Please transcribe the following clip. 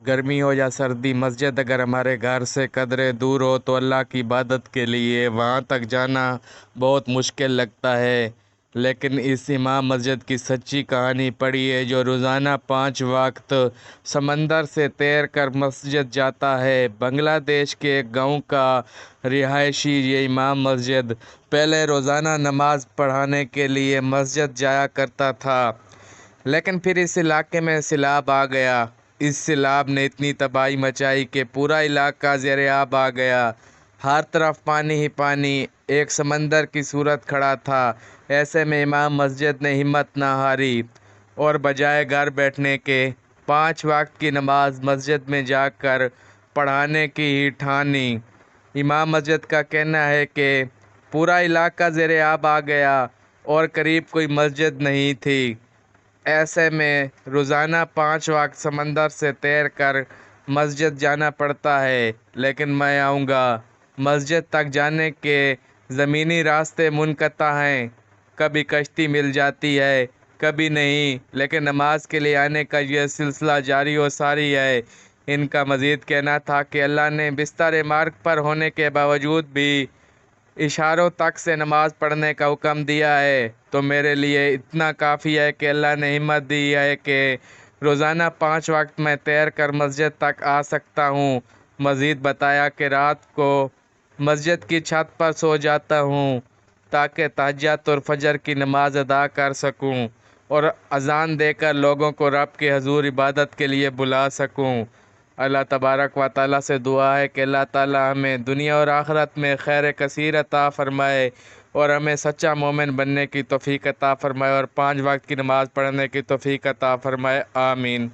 گرمی ہو یا سردی، مسجد اگر ہمارے گھر سے قدرے دور ہو تو اللہ کی عبادت کے لیے وہاں تک جانا بہت مشکل لگتا ہے۔ لیکن اس امام مسجد کی سچی کہانی پڑھیے جو روزانہ 5 وقت سمندر سے تیر کر مسجد جاتا ہے۔ بنگلہ دیش کے ایک گاؤں کا رہائشی یہ امام مسجد پہلے روزانہ نماز پڑھانے کے لیے مسجد جایا کرتا تھا، لیکن پھر اس علاقے میں سیلاب آ گیا۔ اس سیلاب نے اتنی تباہی مچائی کہ پورا علاقہ زیر آب آ گیا۔ ہر طرف پانی ہی پانی، ایک سمندر کی صورت کھڑا تھا۔ ایسے میں امام مسجد نے ہمت نہ ہاری اور بجائے گھر بیٹھنے کے 5 وقت کی نماز مسجد میں جا کر پڑھانے کی ہی ٹھانی۔ امام مسجد کا کہنا ہے کہ پورا علاقہ زیر آب آ گیا اور قریب کوئی مسجد نہیں تھی۔ ایسے میں روزانہ 5 وقت سمندر سے تیر کر مسجد جانا پڑتا ہے، لیکن میں آؤں گا۔ مسجد تک جانے کے زمینی راستے منقطع ہیں، کبھی کشتی مل جاتی ہے کبھی نہیں، لیکن نماز کے لیے آنے کا یہ سلسلہ جاری و ساری ہے۔ ان کا مزید کہنا تھا کہ اللہ نے بستر مرگ پر ہونے کے باوجود بھی اشاروں تک سے نماز پڑھنے کا حکم دیا ہے، تو میرے لیے اتنا کافی ہے کہ اللہ نے ہمت دی ہے کہ روزانہ 5 وقت میں تیر کر مسجد تک آ سکتا ہوں۔ مزید بتایا کہ رات کو مسجد کی چھت پر سو جاتا ہوں تاکہ تہجد اور فجر کی نماز ادا کر سکوں اور اذان دے کر لوگوں کو رب کے حضور عبادت کے لیے بلا سکوں۔ اللہ تبارک و تعالیٰ سے دعا ہے کہ اللہ تعالیٰ ہمیں دنیا اور آخرت میں خیر کثیر عطا فرمائے اور ہمیں سچا مومن بننے کی توفیق عطا فرمائے اور 5 وقت کی نماز پڑھنے کی توفیق عطا فرمائے، آمین۔